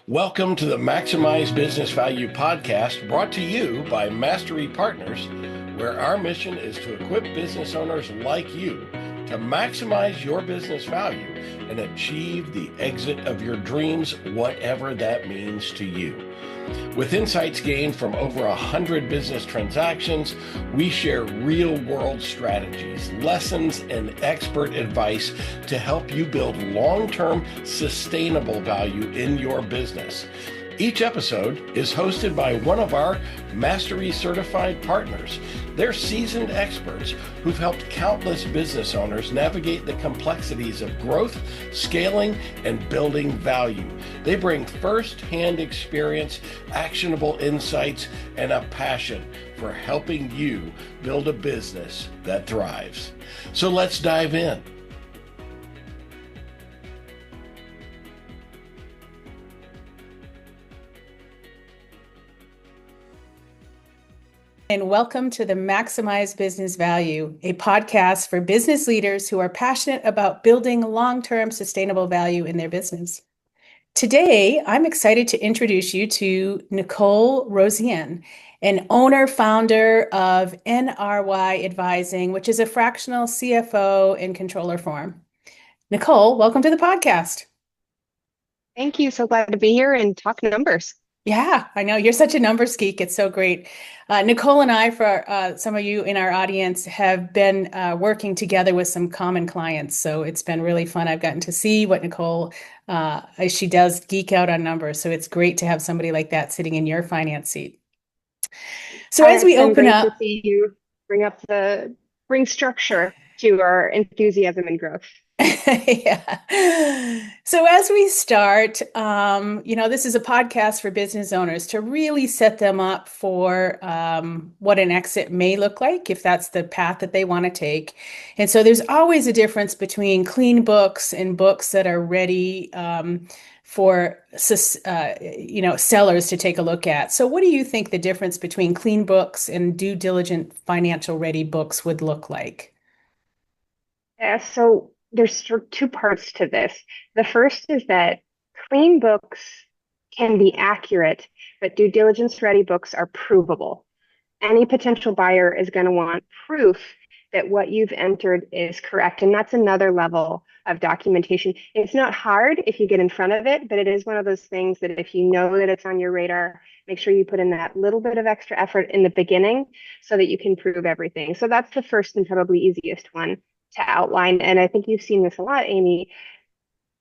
Welcome to the Maximize Business Value podcast brought to you by Mastery Partners, where our mission is to equip business owners like you to maximize your business value and achieve the exit of your dreams, whatever that means to you. With insights gained from over 100 business transactions, we share real-world strategies, lessons, and expert advice to help you build long-term sustainable value in your business. Each episode is hosted by one of our Mastery certified partners. They're seasoned experts who've helped countless business owners navigate the complexities of growth, scaling, and building value. They bring first-hand experience, actionable insights, and a passion for helping you build a business that thrives. So let's dive in. And welcome to the Maximize Business Value, a podcast for business leaders who are passionate about building long-term sustainable value in their business. Today, I'm excited to introduce you to Nicole Rosian, an owner-founder of NRY Advising, which is a fractional CFO and controller firm. Nicole, welcome to the podcast. Thank you. So glad to be here and talk numbers. Yeah, I know. You're such a numbers geek. It's so great. Nicole and I, for some of you in our audience, have been working together with some common clients. So it's been really fun. I've gotten to see what Nicole, she does geek out on numbers. So it's great to have somebody like that sitting in your finance seat. So as we open up, to see you bring structure to our enthusiasm and growth. Yeah. So as we start, this is a podcast for business owners to really set them up for what an exit may look like if that's the path that they want to take. And so there's always a difference between clean books and books that are ready for sellers to take a look at. So what do you think the difference between clean books and due diligent financial ready books would look like? Yeah, so there's two parts to this. The first is that clean books can be accurate, but due diligence ready books are provable. Any potential buyer is going to want proof that what you've entered is correct. And that's another level of documentation. It's not hard if you get in front of it, but it is one of those things that if you know that it's on your radar, make sure you put in that little bit of extra effort in the beginning so that you can prove everything. So that's the first and probably easiest one to outline. And I think you've seen this a lot, Amy.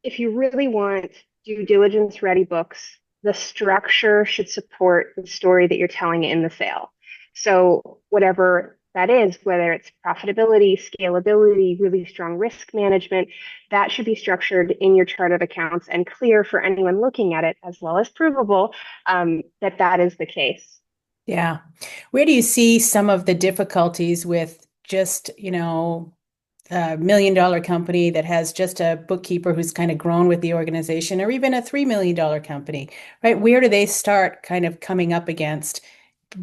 If you really want due diligence ready books, the structure should support the story that you're telling in the sale. So whatever that is, whether it's profitability, scalability, really strong risk management, that should be structured in your chart of accounts and clear for anyone looking at it, as well as provable, that is the case. Yeah. Where do you see some of the difficulties with just, a $1 million company that has just a bookkeeper who's kind of grown with the organization, or even a $3 million company, right? Where do they start kind of coming up against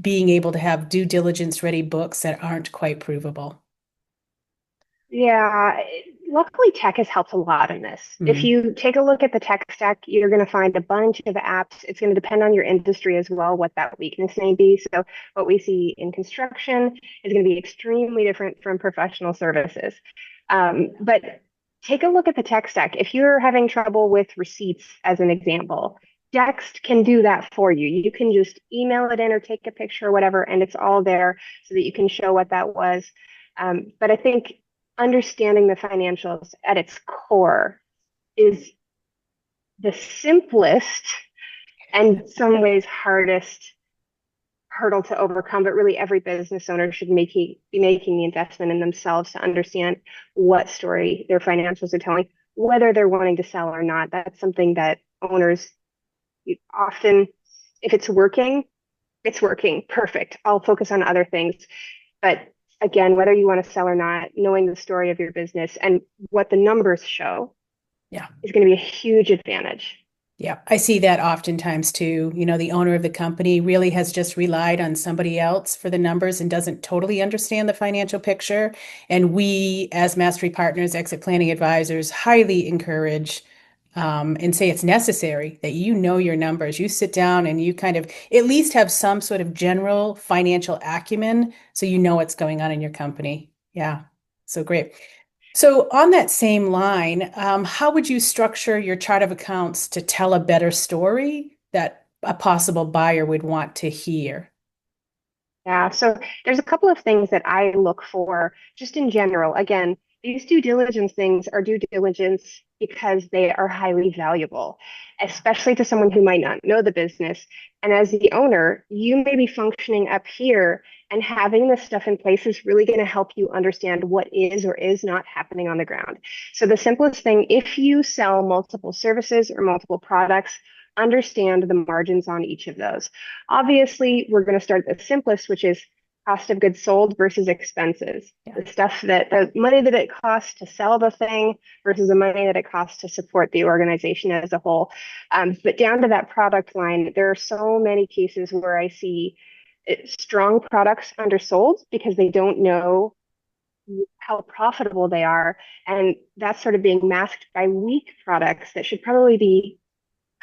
being able to have due diligence ready books that aren't quite provable? Yeah, luckily tech has helped a lot in this. If you take a look at the tech stack, you're going to find a bunch of apps. It's going to depend on your industry as well, what that weakness may be. So what we see in construction is going to be extremely different from professional services. But take a look at the tech stack. If you're having trouble with receipts, as an example, Dext can do that for you. You can just email it in or take a picture or whatever, and it's all there so that you can show what that was. But I think understanding the financials at its core is the simplest and in some ways hardest hurdle to overcome, but really every business owner should be making the investment in themselves to understand what story their financials are telling, whether they're wanting to sell or not. That's something that owners often, if it's working, perfect. I'll focus on other things. But again, whether you want to sell or not, knowing the story of your business and what the numbers show is going to be a huge advantage. Yeah, I see that oftentimes too. The owner of the company really has just relied on somebody else for the numbers and doesn't totally understand the financial picture. And we, as Mastery Partners, exit planning advisors, highly encourage and say it's necessary that you know your numbers. You sit down and you kind of at least have some sort of general financial acumen so you know what's going on in your company. Yeah, so great. So on that same line, how would you structure your chart of accounts to tell a better story that a possible buyer would want to hear? Yeah, so there's a couple of things that I look for just in general. Again, these due diligence things are due diligence because they are highly valuable, especially to someone who might not know the business. And as the owner, you may be functioning up here, and having this stuff in place is really going to help you understand what is or is not happening on the ground. So the simplest thing, if you sell multiple services or multiple products, understand the margins on each of those. Obviously, we're going to start at the simplest, which is cost of goods sold versus expenses. Yeah. The stuff that the money that it costs to sell the thing versus the money that it costs to support the organization as a whole. But down to that product line, there are so many cases where I see strong products undersold because they don't know how profitable they are. And that's sort of being masked by weak products that should probably be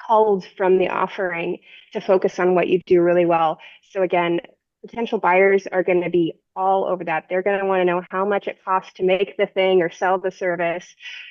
culled from the offering to focus on what you do really well. So again, potential buyers are going to be all over that. They're going to want to know how much it costs to make the thing or sell the service,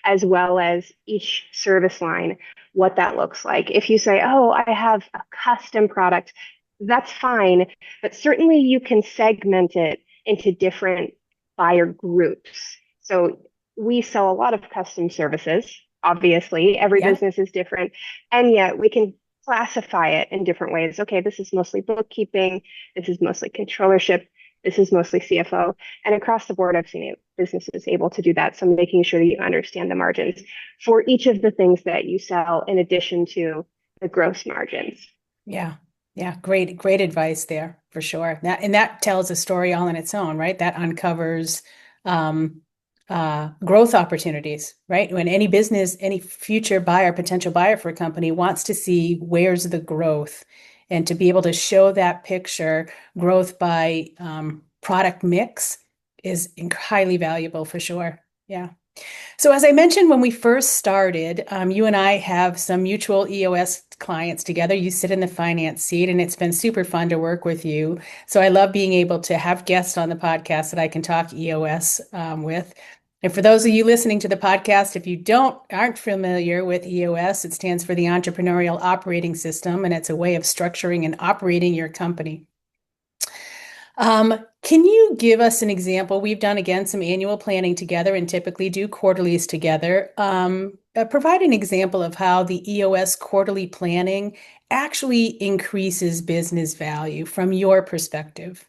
as well as each service line, what that looks like. If you say, oh, I have a custom product, that's fine, but certainly you can segment it into different buyer groups. So we sell a lot of custom services. Obviously, every Yeah. business is different, and yet we can classify it in different ways. Okay, this is mostly bookkeeping, this is mostly controllership, this is mostly CFO. And across the board, I've seen businesses able to do that. So making sure that you understand the margins for each of the things that you sell in addition to the gross margins. Yeah. Yeah. Great advice there for sure. That tells a story all on its own, right? That uncovers growth opportunities, right? When any business, any future buyer, potential buyer for a company wants to see where's the growth, and to be able to show that picture, growth by product mix is highly valuable for sure. Yeah. So as I mentioned when we first started, you and I have some mutual EOS clients together. You sit in the finance seat, and it's been super fun to work with you. So I love being able to have guests on the podcast that I can talk EOS with. And for those of you listening to the podcast, if you aren't familiar with EOS, it stands for the Entrepreneurial Operating System, and it's a way of structuring and operating your company. Can you give us an example? We've done, again, some annual planning together and typically do quarterlies together. Provide an example of how the EOS quarterly planning actually increases business value from your perspective.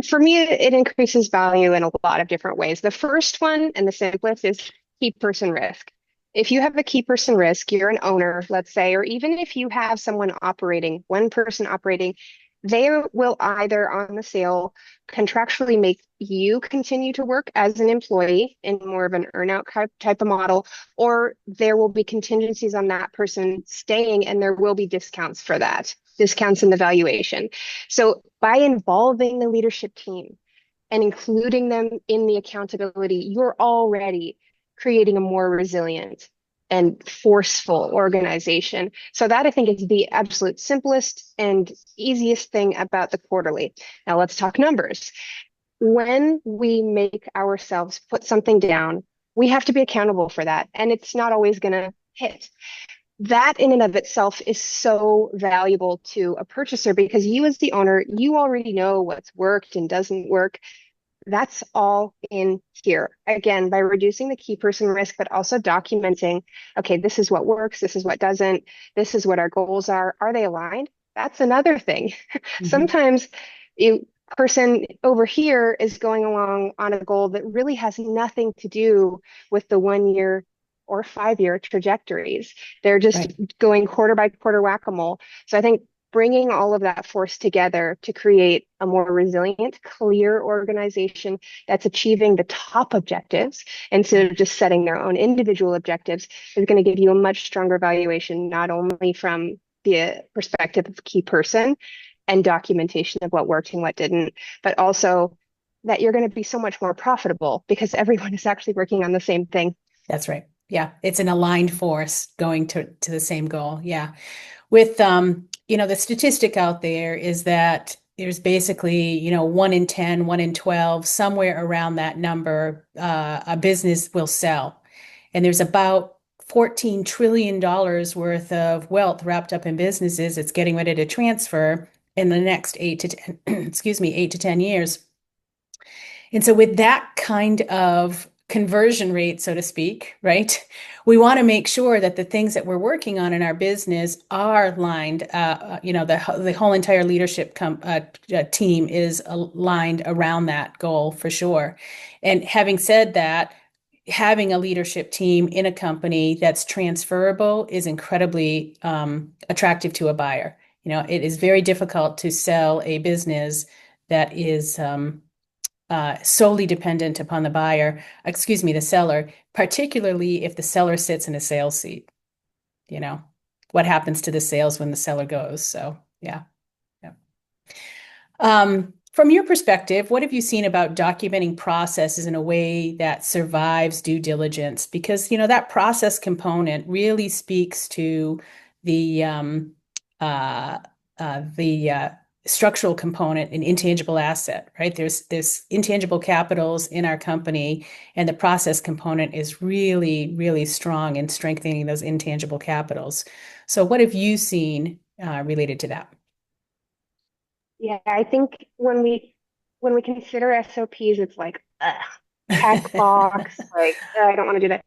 For me, it increases value in a lot of different ways. The first one and the simplest is key person risk. If you have a key person risk, you're an owner, let's say, or even if you have someone operating, one person operating, they will either on the sale contractually make you continue to work as an employee in more of an earnout type of model, or there will be contingencies on that person staying, and there will be discounts for that, discounts in the valuation. So by involving the leadership team and including them in the accountability, you're already creating a more resilient and forceful organization. So that I think is the absolute simplest and easiest thing about the quarterly. Now let's talk numbers. When we make ourselves put something down, we have to be accountable for that. And it's not always going to hit. That in and of itself is so valuable to a purchaser because you as the owner, you already know what's worked and doesn't work. That's all in here. Again, by reducing the key person risk, but also documenting, okay, this is what works, this is what doesn't, this is what our goals are. Are they aligned? That's another thing. Mm-hmm. Sometimes a person over here is going along on a goal that really has nothing to do with the 1 year or 5 year trajectories. They're just going quarter by quarter whack-a-mole. So I think bringing all of that force together to create a more resilient, clear organization that's achieving the top objectives instead of just setting their own individual objectives is going to give you a much stronger valuation, not only from the perspective of key person and documentation of what worked and what didn't, but also that you're going to be so much more profitable because everyone is actually working on the same thing. That's right. Yeah. It's an aligned force going to the same goal. Yeah. With, the statistic out there is that there's basically, 1 in 10, 1 in 12, somewhere around that number, a business will sell. And there's about $14 trillion worth of wealth wrapped up in businesses it's getting ready to transfer in the next 8 to 10, 8 to 10 years. And so with that kind of conversion rate, so to speak, right? We want to make sure that the things that we're working on in our business are aligned. The whole entire leadership team is aligned around that goal for sure. And having said that, having a leadership team in a company that's transferable is incredibly attractive to a buyer. It is very difficult to sell a business that is solely dependent upon the seller, particularly if the seller sits in a sales seat. What happens to the sales when the seller goes? So, yeah. From your perspective, what have you seen about documenting processes in a way that survives due diligence? Because, that process component really speaks to the uh, structural component and intangible asset, right? There's intangible capitals in our company, and the process component is really, really strong in strengthening those intangible capitals. So what have you seen related to that? Yeah, I think when we consider SOPs, it's like, ugh, check box, like I don't want to do that.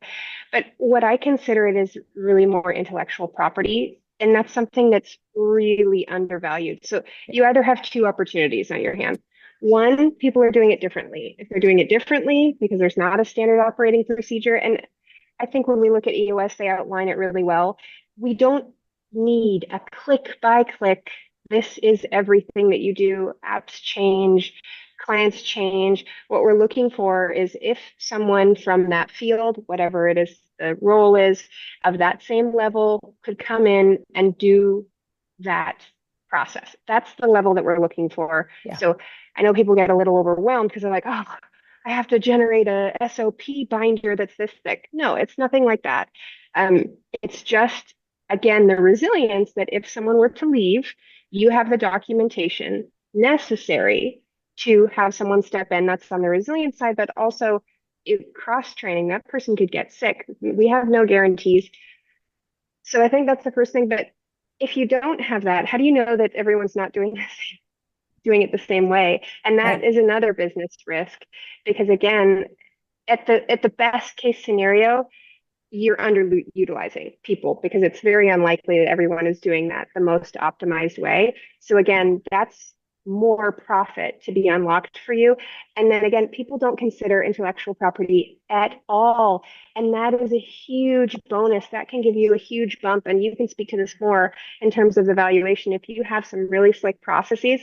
But what I consider it is really more intellectual property, and that's something that's really undervalued. So you either have two opportunities on your hand. One, people are doing it differently. If they're doing it differently because there's not a standard operating procedure, and I think when we look at EOS, they outline it really well. We don't need a click by click. This is everything that you do. Apps change, clients change. What we're looking for is if someone from that field, whatever it is, the role is of that same level, could come in and do that process. That's the level that we're looking for. Yeah. So I know people get a little overwhelmed because they're like, oh, I have to generate a SOP binder that's this thick. No, it's nothing like that. It's just, again, the resilience that if someone were to leave, you have the documentation necessary to have someone step in. That's on the resilience side, but also cross training. That person could get sick. We have no guarantees. So I think that's the first thing. But if you don't have that, how do you know that everyone's not doing this? Doing it the same way. And that Right. is another business risk because again, at the best case scenario, you're underutilizing people because it's very unlikely that everyone is doing that the most optimized way. So again, that's more profit to be unlocked for you. And then again, people don't consider intellectual property at all. And that is a huge bonus. That can give you a huge bump. And you can speak to this more in terms of the valuation. If you have some really slick processes,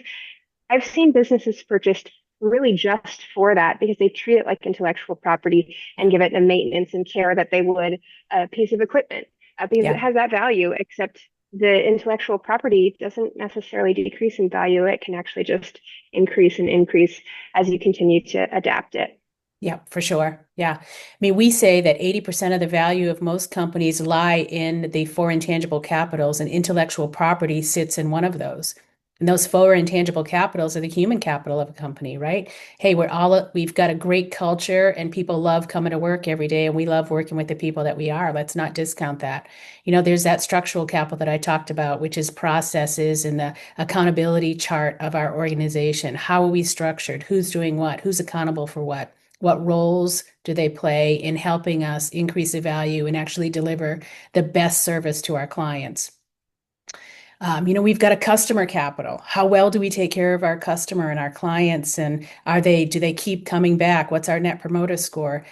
I've seen businesses purchased really just for that because they treat it like intellectual property and give it the maintenance and care that they would a piece of equipment because it Yeah. has that value, except the intellectual property doesn't necessarily decrease in value. It can actually just increase and increase as you continue to adapt it. Yeah, for sure. Yeah. I mean, we say that 80% of the value of most companies lie in the four intangible capitals, and intellectual property sits in one of those. And those four intangible capitals are the human capital of a company, right? Hey, we've got a great culture and people love coming to work every day and we love working with the people that we are. Let's not discount that. There's that structural capital that I talked about, which is processes and the accountability chart of our organization. How are we structured? Who's doing what? Who's accountable for what? What roles do they play in helping us increase the value and actually deliver the best service to our clients? We've got a customer capital. How well do we take care of our customer and our clients? And do they keep coming back? What's our net promoter score?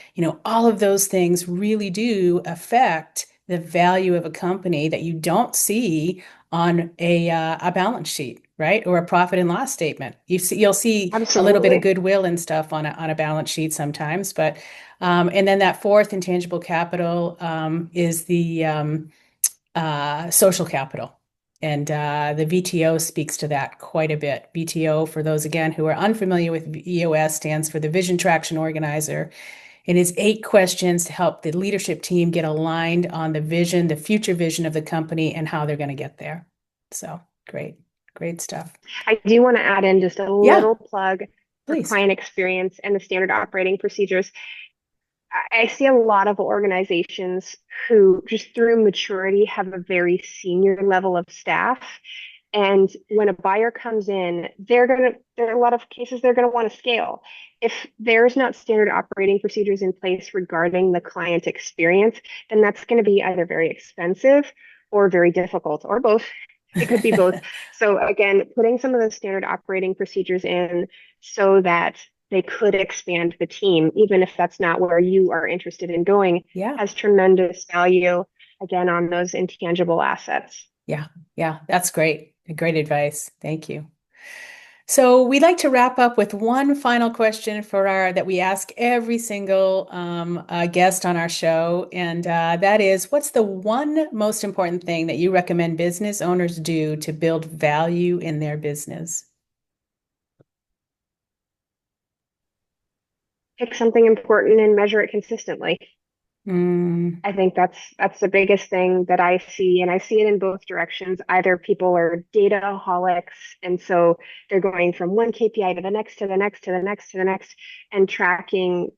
All of those things really do affect the value of a company that you don't see on a balance sheet, right? Or a profit and loss statement. You'll see a little bit of Absolutely. goodwill and stuff on a balance sheet sometimes, but and then that fourth intangible capital is the social capital. And the VTO speaks to that quite a bit. VTO, for those again who are unfamiliar with EOS, stands for the Vision Traction Organizer. and it's 8 questions to help the leadership team get aligned on the vision, the future vision of the company, and how they're going to get there. So great stuff. I do want to add in just a little plug for Please. client experience and the standard operating procedures. I see a lot of organizations who just through maturity have a very senior level of staff. And when a buyer comes in, there are a lot of cases they're going to want to scale. If there's not standard operating procedures in place regarding the client experience, then that's going to be either very expensive or very difficult, or both. It could be both. So again, putting some of those standard operating procedures in so that they could expand the team, even if that's not where you are interested in going, has tremendous value, again, on those intangible assets. Yeah, that's great. Great advice. Thank you. So we'd like to wrap up with one final question that we ask every single guest on our show. And that is, what's the one most important thing that you recommend business owners do to build value in their business? Pick something important and measure it consistently. I think that's the biggest thing that I see, and I see it in both directions. Either people are data-holics, and so they're going from one KPI to the next, to the next, to the next, to the next, and tracking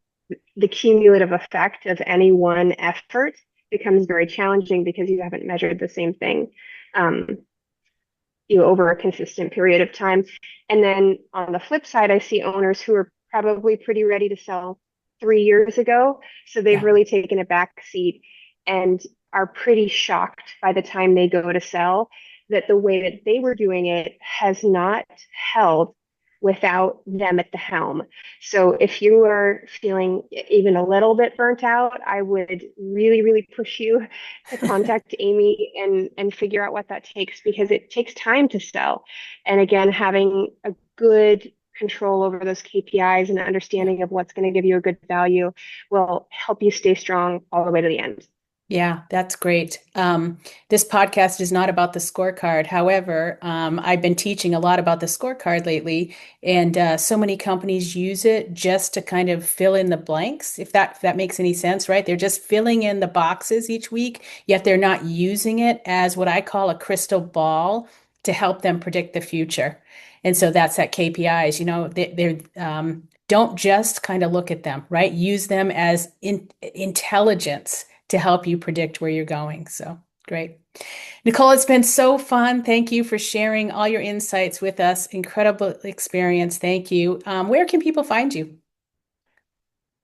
the cumulative effect of any one effort becomes very challenging because you haven't measured the same thing over a consistent period of time. And then on the flip side, I see owners who are probably pretty ready to sell 3 years ago. So they've really taken a back seat and are pretty shocked by the time they go to sell that the way that they were doing it has not held without them at the helm. So if you are feeling even a little bit burnt out, I would really, really push you to contact Amy and figure out what that takes, because it takes time to sell. And again, having a good control over those KPIs and understanding of what's going to give you a good value will help you stay strong all the way to the end. Yeah, that's great. This podcast is not about the scorecard. However, I've been teaching a lot about the scorecard lately, and so many companies use it just to kind of fill in the blanks, if that makes any sense, right? They're just filling in the boxes each week, yet they're not using it as what I call a crystal ball to help them predict the future. And so that's at KPIs, they're don't just kind of look at them, right? Use them as intelligence to help you predict where you're going. So great. Nicole, it's been so fun. Thank you for sharing all your insights with us. Incredible experience. Thank you. Where can people find you?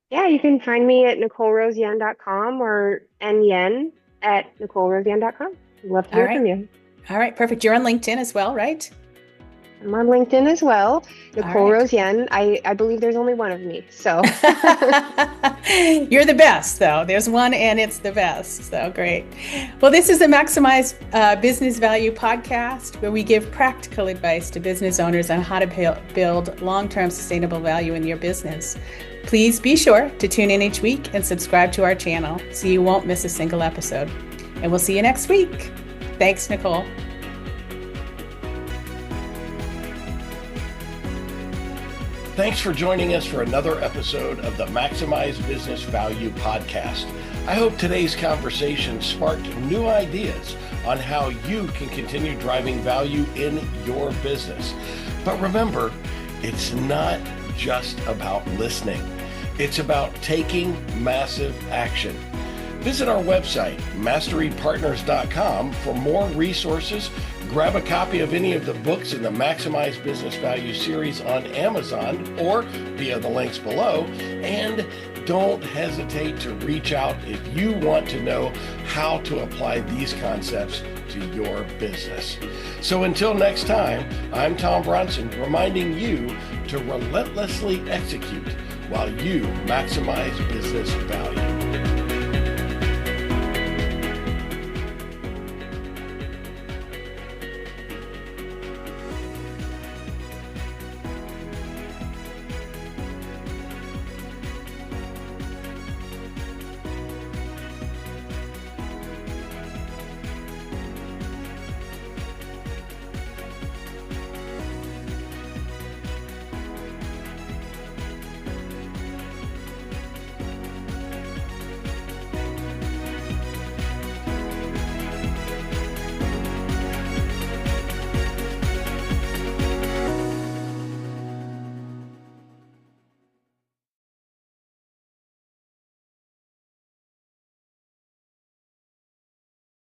Yeah, you can find me at NicoleRoseYen.com or nyen@NicoleRoseYen.com. Love to hear from you. All right, perfect. You're on LinkedIn as well, right? I'm on LinkedIn as well, Nicole Rose Yen. I believe there's only one of me, so. You're the best, though. There's one, and it's the best. So great. Well, this is the Maximize Business Value podcast, where we give practical advice to business owners on how to build long-term sustainable value in your business. Please be sure to tune in each week and subscribe to our channel so you won't miss a single episode. And we'll see you next week. Thanks, Nicole. Thanks for joining us for another episode of the Maximize Business Value podcast. I hope today's conversation sparked new ideas on how you can continue driving value in your business. But remember, it's not just about listening. It's about taking massive action. Visit our website, masterypartners.com, for more resources. Grab a copy of any of the books in the Maximize Business Value series on Amazon or via the links below. And don't hesitate to reach out if you want to know how to apply these concepts to your business. So until next time, I'm Tom Bronson, reminding you to relentlessly execute while you maximize business value.